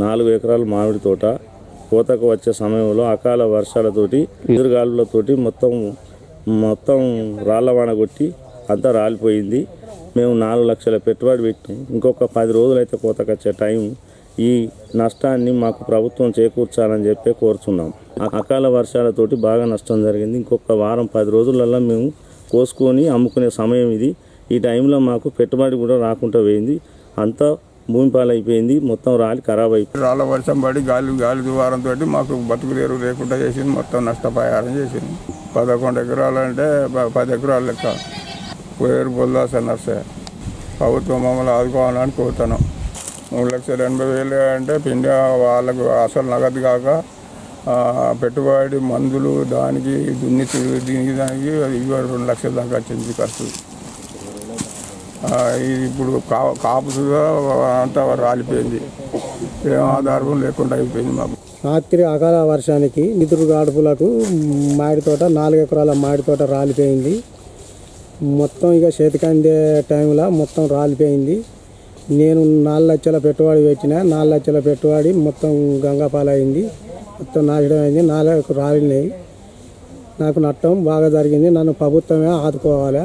4 ఎకరాల మామిడి తోట కోతకు వచ్చే సమయంలో అకాల వర్షాలతోటి ఎదురుగాలులతోటి మొత్తం రాళ్ళవాన కొట్టి అంతా రాలిపోయింది. మేము 4 లక్షల పెట్టుబడి పెట్టాం. ఇంకొక 10 రోజులైతే కోతకు వచ్చే టైం. ఈ నష్టాన్ని మాకు ప్రభుత్వం చేకూర్చాలని చెప్పి కోరుతున్నాం. అకాల వర్షాలతోటి బాగా నష్టం జరిగింది. ఇంకొక వారం 10 రోజులలో మేము కోసుకొని అమ్ముకునే సమయం ఇది. ఈ టైంలో మాకు పెట్టుబడి కూడా రాకుండా పోయింది. అంతా భూమి పాలైపోయింది. మొత్తం రాలి ఖరాబ్ అయిపోయింది. రాళ్ళ వర్షం పడి గాలి దువారంతో మాకు బతుకులేరు లేకుండా చేసింది. మొత్తం నష్టపరిహారం చేసింది. 11 ఎకరాలు అంటే 10 ఎకరాలు లెక్క పోయారు బొల్లాస నర్సే. ప్రభుత్వం మమ్మల్ని ఆదుకోవాలని కోరుతున్నాం. 3,80,000 అంటే పిండి వాళ్ళకు అసలు నగదు కాక పెట్టుబడి మందులు దానికి దీనికి దానికి 2 లక్షల దాకా వచ్చింది ఖర్చు. ఇప్పుడు కాపుగా అంతా రాలిపోయింది. ఏం ఆధారం లేకుండా అయిపోయింది మాకు. రాత్రి అకాల వర్షానికి నిదురు గాడుపులకు మామిడి తోట 4 ఎకరాల మామిడి తోట రాలిపోయింది. మొత్తం ఇక చేతికందే టైంలో మొత్తం రాలిపోయింది. నేను 4 లక్షల పెట్టుబడి పెట్టిన. 4 లక్షల పెట్టుబడి మొత్తం గంగాపాలైంది. మొత్తం నాశనం అయింది. 4 రాలినాయి. నాకు నష్టం బాగా జరిగింది. నన్ను ప్రభుత్వమే ఆదుకోవాలి.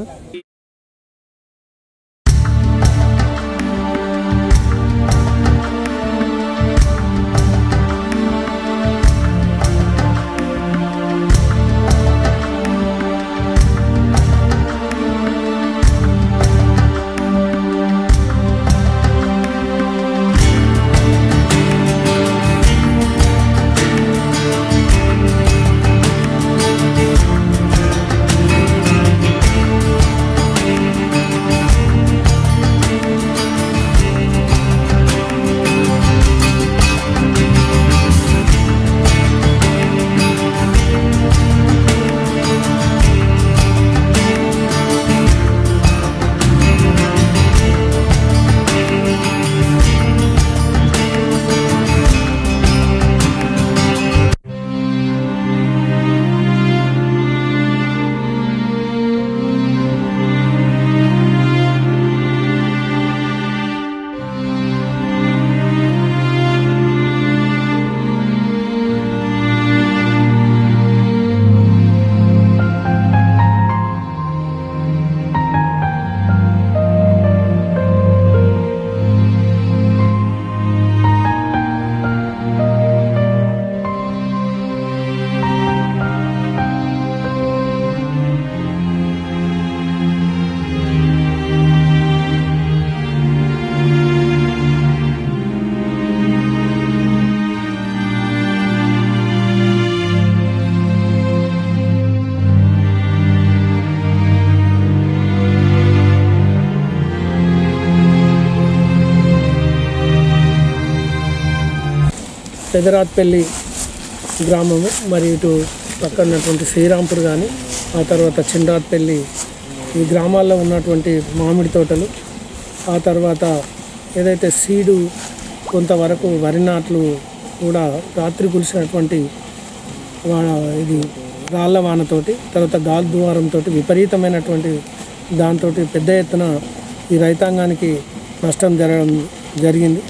పెదరాత్పల్లి గ్రామము మరియు ఇటు పక్కనటువంటి శ్రీరాంపూర్ కానీ ఆ తర్వాత చిన్నరాత్పల్లి ఈ గ్రామాల్లో ఉన్నటువంటి మామిడి తోటలు, ఆ తర్వాత ఏదైతే సీడు కొంతవరకు వరి నాట్లు కూడా రాత్రి కురిసినటువంటి ఇది రాళ్ళ వానతోటి తర్వాత గాలి దువారంతో విపరీతమైనటువంటి దాంతో పెద్ద ఎత్తున ఈ రైతాంగానికి నష్టం జరిగింది.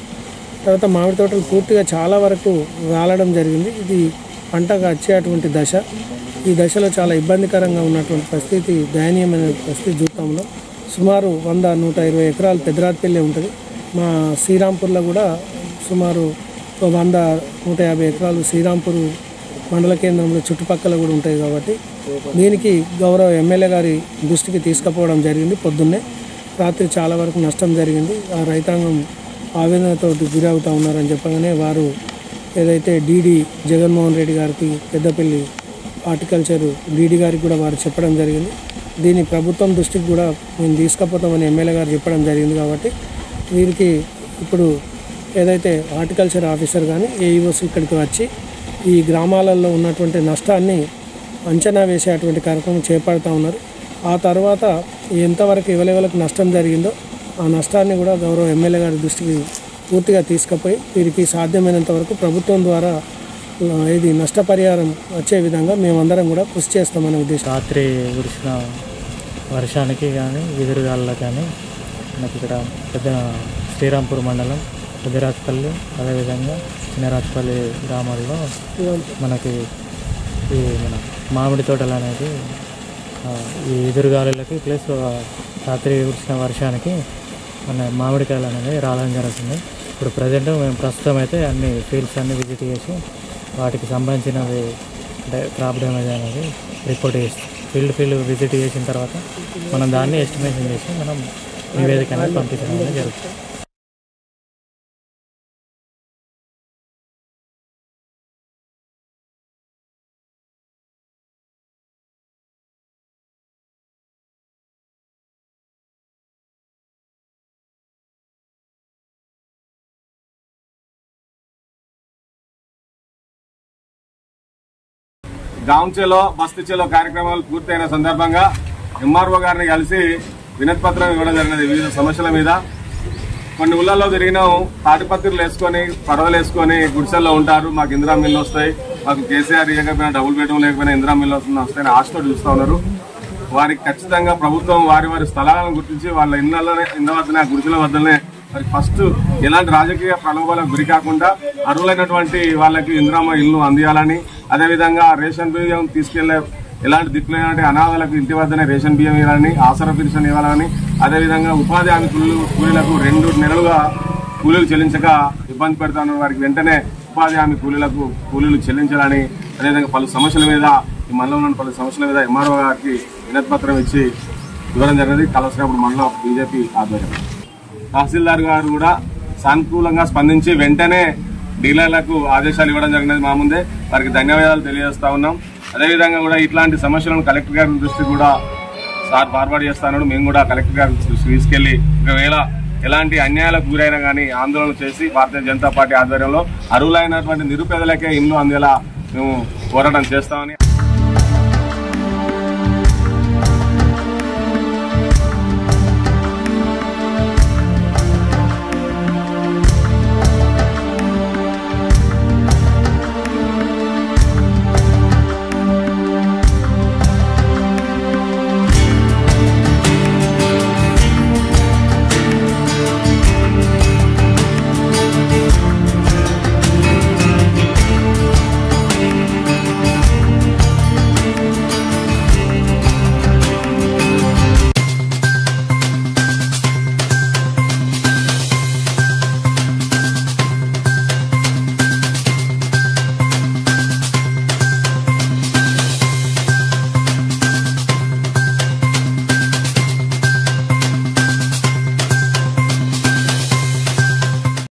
తర్వాత మామిడి తోటలు పూర్తిగా చాలా వరకు రాలడం జరిగింది. ఇది పంటగా వచ్చేటువంటి దశ. ఈ దశలో చాలా ఇబ్బందికరంగా ఉన్నటువంటి పరిస్థితి, దయనీయమైన పరిస్థితి చూస్తాంలో. సుమారు 100-120 ఎకరాలు పెదరాత్పల్లి ఉంటుంది. మా శ్రీరాంపూర్లో కూడా సుమారు 100-150 ఎకరాలు శ్రీరాంపూర్ మండల కేంద్రంలో చుట్టుపక్కల కూడా ఉంటాయి. కాబట్టి దీనికి గౌరవ ఎమ్మెల్యే గారి దృష్టికి తీసుకుపోవడం జరిగింది. పొద్దున్నే రాత్రి చాలా వరకు నష్టం జరిగింది. ఆ రైతాంగం ఆవేదనతో గురవుతూ ఉన్నారని చెప్పగానే వారు ఏదైతే డీడీ జగన్మోహన్ రెడ్డి గారికి పెద్దపల్లి హార్టికల్చర్ డీడీ గారికి కూడా వారు చెప్పడం జరిగింది. దీన్ని ప్రభుత్వం దృష్టికి కూడా మేము తీసుకుపోతామని ఎమ్మెల్యే గారు చెప్పడం జరిగింది. కాబట్టి వీరికి ఇప్పుడు ఏదైతే హార్టికల్చర్ ఆఫీసర్ కానీ ఏఈఓస్ ఇక్కడికి వచ్చి ఈ గ్రామాలలో ఉన్నటువంటి నష్టాన్ని అంచనా వేసేటువంటి కార్యక్రమం చేపడుతూ ఉన్నారు. ఆ తర్వాత ఎంతవరకు ఎవరెవరికి నష్టం జరిగిందో ఆ నష్టాన్ని కూడా గౌరవ ఎమ్మెల్యే గారి దృష్టికి పూర్తిగా తీసుకుపోయి వీరికి సాధ్యమైనంత వరకు ప్రభుత్వం ద్వారా ఇది నష్టపరిహారం వచ్చే విధంగా మేమందరం కూడా కృషి చేస్తామనే ఉద్దేశం. రాత్రి కురిసిన వర్షానికి కానీ ఎదురుగాళ్ళకి కానీ మనకి ఇక్కడ పెద్ద శ్రీరాంపూర్ మండలం పెద్దరాజపల్లి అదేవిధంగా చిన్నరాజపల్లి గ్రామాల్లో మనకి ఈ మన మామిడి తోటలు అనేది ఈ ఎదురుగాలులకి ప్లస్ రాత్రి కురిసిన వర్షానికి మన మామిడికాయలు అనేది రావడం జరుగుతుంది. ఇప్పుడు ప్రజెంట్ మేము ప్రస్తుతం అయితే అన్ని ఫీల్డ్స్ అన్ని విజిట్ చేసి వాటికి సంబంధించినవి క్రాప్ డ్యామేజ్ అనేది రిపోర్ట్ చేస్తాం. ఫీల్డ్ విజిట్ చేసిన తర్వాత మనం దాన్ని ఎస్టిమేషన్ చేసి మనం నివేదిక అనేది పంపించడం అనేది జరుగుతుంది. గాంవ్ చేలో బస్తీ చేలో కార్యక్రమాలు పూర్తయిన సందర్భంగా ఎంఆర్ఓ గారిని కలిసి వినతి పత్రం ఇవ్వడం జరిగినది. వివిధ సమస్యల మీద కొన్ని ఊళ్ళల్లో తిరిగినాం, తాటిపత్రులు వేసుకొని పడవలు వేసుకొని గుడిసెల్లో ఉంటారు. మాకు ఇందిరా మిల్లు వస్తాయి, మాకు కేసీఆర్ ఇవ్వకపోయినా డబుల్ బెడ్రూమ్ లేకపోయినా ఇందిరా మిల్లు వస్తాయని ఆశతో చూస్తూ ఉన్నారు. వారికి ఖచ్చితంగా ప్రభుత్వం వారి స్థలాలను గుర్తించి వాళ్ళ ఇళ్ళ వద్దనే గుడిసెల వద్దనే మరి ఫస్ట్ ఎలాంటి రాజకీయ ప్రలోభాలకు గురి కాకుండా అర్హులైనటువంటి వాళ్ళకి ఇందిరామ ఇల్లు అందియాలని, అదేవిధంగా రేషన్ బియ్యం తీసుకెళ్లే ఎలాంటి దిక్కులేనటువంటి అనాథలకు ఇంటి వద్దనే రేషన్ బియ్యం ఇవ్వాలని, ఆసరా పెన్షన్ ఇవ్వాలని, అదేవిధంగా ఉపాధి హామీ కూలీలకు 2 నెలలుగా కూలీలు చెల్లించక ఇబ్బంది పెడతాను వారికి వెంటనే ఉపాధి హామీ కూలీలు చెల్లించాలని, అదేవిధంగా పలు సమస్యల మీద ఈ మండలంలోని పలు సమస్యల మీద ఎంఆర్ఓ గారికి వినతి పత్రం ఇచ్చి ఇవ్వడం జరిగింది. కలసినప్పుడు మండలం బీజేపీ ఆధ్వర్యంలో తహసీల్దార్ గారు కూడా సానుకూలంగా స్పందించి వెంటనే డీలర్లకు ఆదేశాలు ఇవ్వడం జరిగినది. మా ముందే వారికి ధన్యవాదాలు తెలియజేస్తా ఉన్నాం. అదేవిధంగా కూడా ఇట్లాంటి సమస్యలను కలెక్టర్ గారి దృష్టి కూడా సార్ ఫార్వర్డ్ చేస్తాను. మేము కూడా కలెక్టర్ గారి తీసుకెళ్లి ఒకవేళ ఎలాంటి అన్యాయాలకు గురైనా కానీ ఆందోళన చేసి భారతీయ జనతా పార్టీ ఆధ్వర్యంలో అర్హులైనటువంటి నిరుపేదలకే ఇల్లు అందేలా మేము పోరాటం చేస్తామని